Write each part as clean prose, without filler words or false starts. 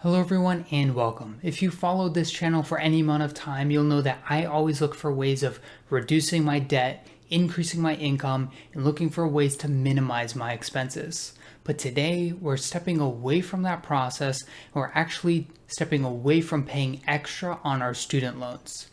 Hello everyone and welcome. If you followed this channel for any amount of time, you'll know that I always look for ways of reducing my debt, increasing my income, and looking for ways to minimize my expenses. But today we're stepping away from that process and we're actually stepping away from paying extra on our student loans.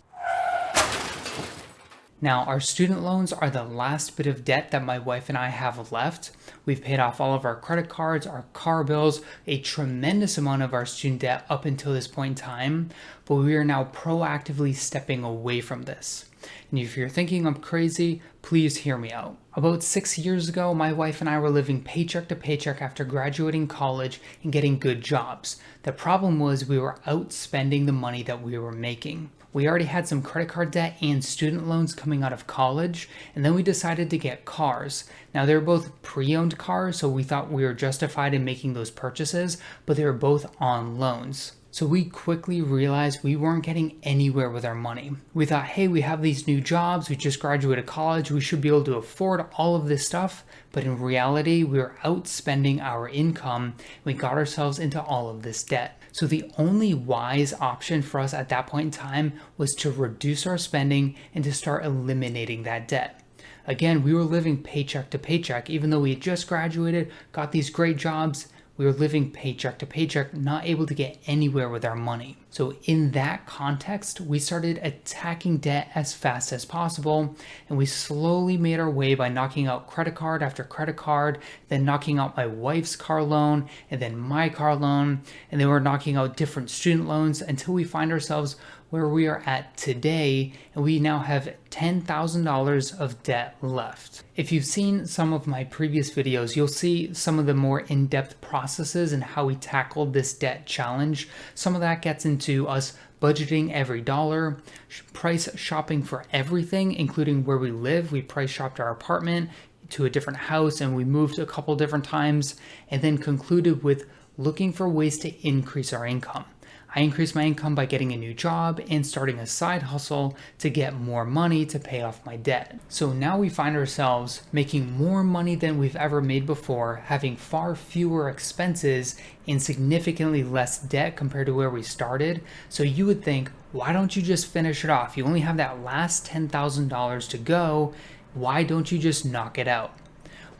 Now, our student loans are the last bit of debt that my wife and I have left. We've paid off all of our credit cards, our car bills, a tremendous amount of our student debt up until this point in time, but we are now proactively stepping away from this. And if you're thinking I'm crazy, please hear me out. About 6 years ago, my wife and I were living paycheck to paycheck after graduating college and getting good jobs. The problem was we were outspending the money that we were making. We already had some credit card debt and student loans coming out of college, and then we decided to get cars. Now, they're both pre-owned cars, so we thought we were justified in making those purchases, but they were both on loans. So we quickly realized we weren't getting anywhere with our money. We thought, hey, we have these new jobs, we just graduated college, we should be able to afford all of this stuff. But in reality, we were outspending our income. We got ourselves into all of this debt. So the only wise option for us at that point in time was to reduce our spending and to start eliminating that debt. Again, we were living paycheck to paycheck, even though we had just graduated, got these great jobs. We were living paycheck to paycheck, not able to get anywhere with our money. So in that context, we started attacking debt as fast as possible, and we slowly made our way by knocking out credit card after credit card, then knocking out my wife's car loan, and then my car loan, and then we're knocking out different student loans until we find ourselves where we are at today, and we now have $10,000 of debt left. If you've seen some of my previous videos, you'll see some of the more in-depth processes and how we tackled this debt challenge. Some of that gets into us budgeting every dollar, price shopping for everything, including where we live. We price shopped our apartment to a different house, and we moved a couple different times, and then concluded with looking for ways to increase our income. I increased my income by getting a new job and starting a side hustle to get more money to pay off my debt. So now we find ourselves making more money than we've ever made before, having far fewer expenses and significantly less debt compared to where we started. So you would think, why don't you just finish it off? You only have that last $10,000 to go. Why don't you just knock it out?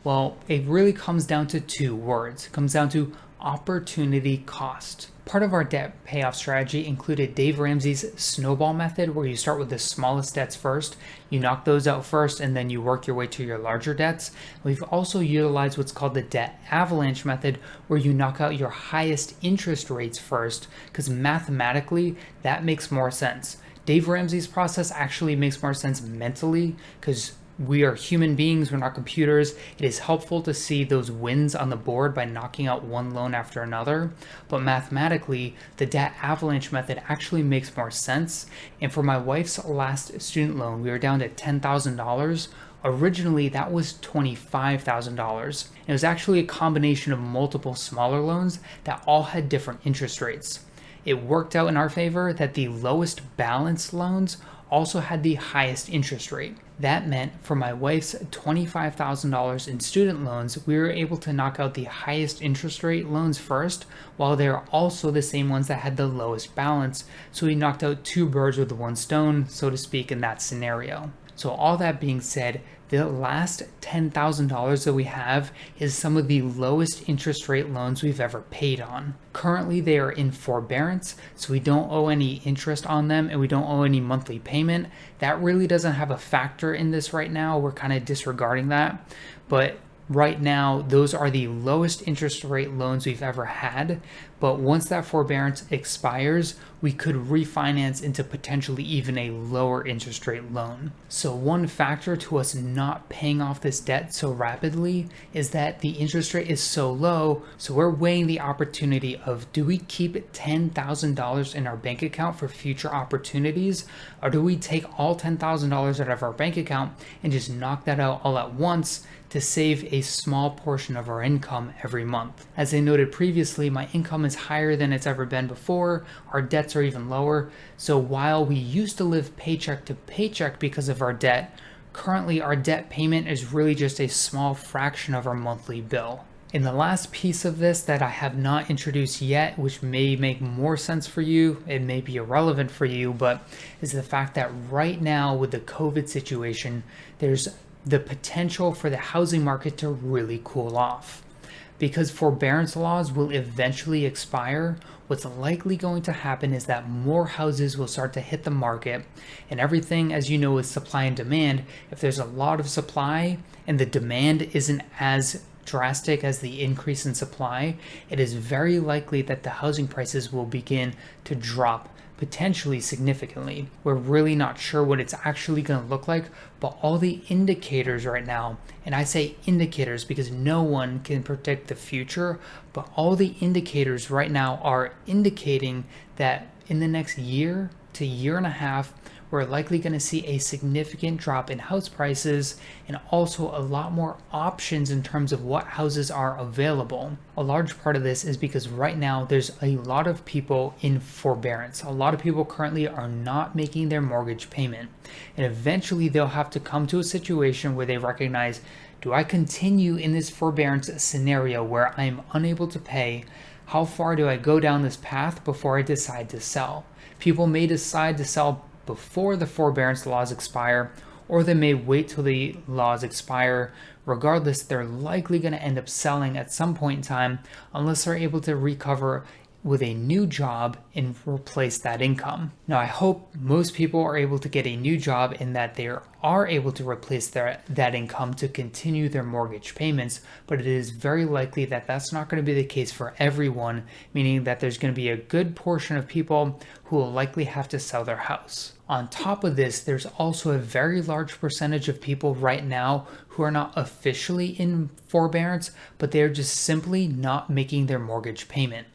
Well, it really comes down to two words. It comes down to opportunity cost. Part of our debt payoff strategy included Dave Ramsey's snowball method, where you start with the smallest debts first, you knock those out first, and then you work your way to your larger debts. We've also utilized what's called the debt avalanche method, where you knock out your highest interest rates first, because mathematically that makes more sense. Dave Ramsey's process actually makes more sense mentally, because we are human beings, we're not computers. It is helpful to see those wins on the board by knocking out one loan after another. But mathematically, the debt avalanche method actually makes more sense. And for my wife's last student loan, we were down to $10,000. Originally, that was $25,000. It was actually a combination of multiple smaller loans that all had different interest rates. It worked out in our favor that the lowest balance loans also had the highest interest rate. That meant for my wife's $25,000 in student loans, we were able to knock out the highest interest rate loans first, while they are also the same ones that had the lowest balance. So we knocked out two birds with one stone, so to speak, in that scenario. So all that being said, the last $10,000 that we have is some of the lowest interest rate loans we've ever paid on. Currently, they are in forbearance, so we don't owe any interest on them and we don't owe any monthly payment. That really doesn't have a factor in this right now. We're kind of disregarding that. But right now, those are the lowest interest rate loans we've ever had. But once that forbearance expires, we could refinance into potentially even a lower interest rate loan. So one factor to us not paying off this debt so rapidly is that the interest rate is so low. So we're weighing the opportunity of, do we keep $10,000 in our bank account for future opportunities? Or do we take all $10,000 out of our bank account and just knock that out all at once to save a small portion of our income every month? As I noted previously, my income is higher than it's ever been before. Our debts are even lower. So while we used to live paycheck to paycheck because of our debt, currently our debt payment is really just a small fraction of our monthly bill. And the last piece of this that I have not introduced yet, which may make more sense for you, it may be irrelevant for you, but is the fact that right now with the COVID situation, there's the potential for the housing market to really cool off. Because forbearance laws will eventually expire, what's likely going to happen is that more houses will start to hit the market, and everything, as you know, is supply and demand. If there's a lot of supply and the demand isn't as drastic as the increase in supply, it is very likely that the housing prices will begin to drop, potentially significantly. We're really not sure what it's actually going to look like, but all the indicators right now, and I say indicators because no one can predict the future, but all the indicators right now are indicating that in the next year to year and a half, we're likely going to see a significant drop in house prices and also a lot more options in terms of what houses are available. A large part of this is because right now there's a lot of people in forbearance. A lot of people currently are not making their mortgage payment, and eventually they'll have to come to a situation where they recognize, do I continue in this forbearance scenario where I'm unable to pay? How far do I go down this path before I decide to sell? People may decide to sell before the forbearance laws expire, or they may wait till the laws expire. Regardless, they're likely going to end up selling at some point in time unless they're able to recover with a new job and replace that income. Now, I hope most people are able to get a new job and that they are able to replace that income to continue their mortgage payments, but it is very likely that that's not going to be the case for everyone, meaning that there's going to be a good portion of people who will likely have to sell their house. On top of this, there's also a very large percentage of people right now who are not officially in forbearance, but they're just simply not making their mortgage payment.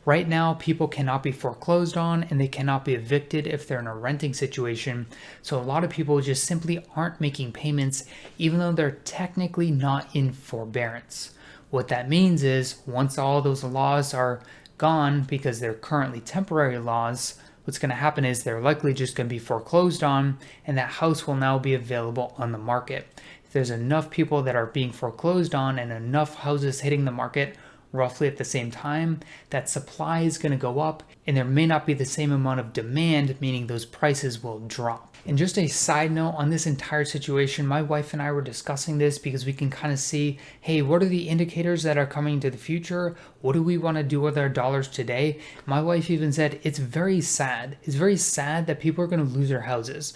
Right now, people cannot be foreclosed on and they cannot be evicted if they're in a renting situation. So a lot of people just simply aren't making payments, even though they're technically not in forbearance. What that means is once all those laws are gone, because they're currently temporary laws, what's going to happen is they're likely just going to be foreclosed on, and that house will now be available on the market. If there's enough people that are being foreclosed on and enough houses hitting the market roughly at the same time, that supply is going to go up and there may not be the same amount of demand, meaning those prices will drop. And just a side note on this entire situation, my wife and I were discussing this because we can kind of see, hey, what are the indicators that are coming to the future? What do we want to do with our dollars today? My wife even said it's very sad. It's very sad that people are going to lose their houses.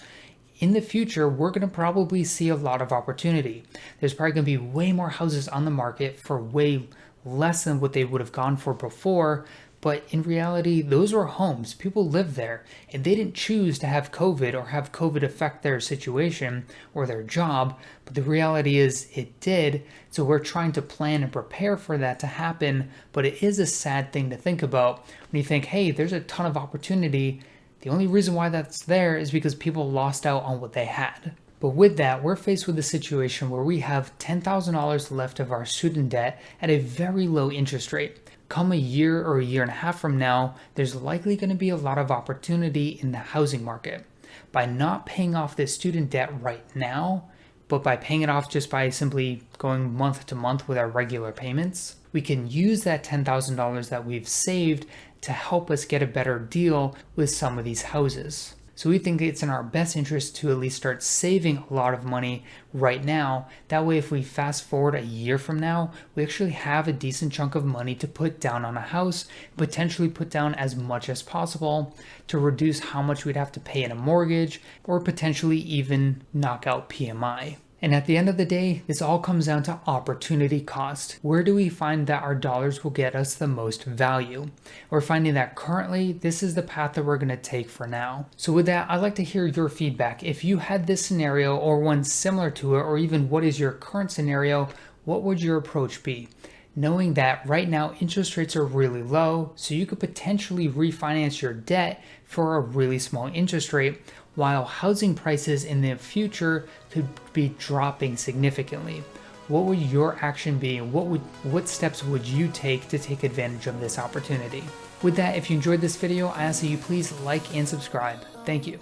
In the future, we're going to probably see a lot of opportunity. There's probably going to be way more houses on the market for way less than what they would have gone for before, but in reality, those were homes. People lived there, and they didn't choose to have COVID or have COVID affect their situation or their job, but the reality is it did, so we're trying to plan and prepare for that to happen, but it is a sad thing to think about when you think, hey, there's a ton of opportunity. The only reason why that's there is because people lost out on what they had. But with that, we're faced with a situation where we have $10,000 left of our student debt at a very low interest rate. Come a year or a year and a half from now, there's likely going to be a lot of opportunity in the housing market. By not paying off this student debt right now, but by paying it off just by simply going month to month with our regular payments, we can use that $10,000 that we've saved to help us get a better deal with some of these houses. So we think it's in our best interest to at least start saving a lot of money right now. That way, if we fast forward a year from now, we actually have a decent chunk of money to put down on a house, potentially put down as much as possible to reduce how much we'd have to pay in a mortgage, or potentially even knock out PMI. And at the end of the day, this all comes down to opportunity cost. Where do we find that our dollars will get us the most value? We're finding that currently, this is the path that we're going to take for now. So with that, I'd like to hear your feedback. If you had this scenario or one similar to it, or even what is your current scenario, what would your approach be? Knowing that right now interest rates are really low, so you could potentially refinance your debt for a really small interest rate, while housing prices in the future could be dropping significantly. What would your action be, and what steps would you take to take advantage of this opportunity? With that, if you enjoyed this video, I ask that you please like and subscribe. Thank you.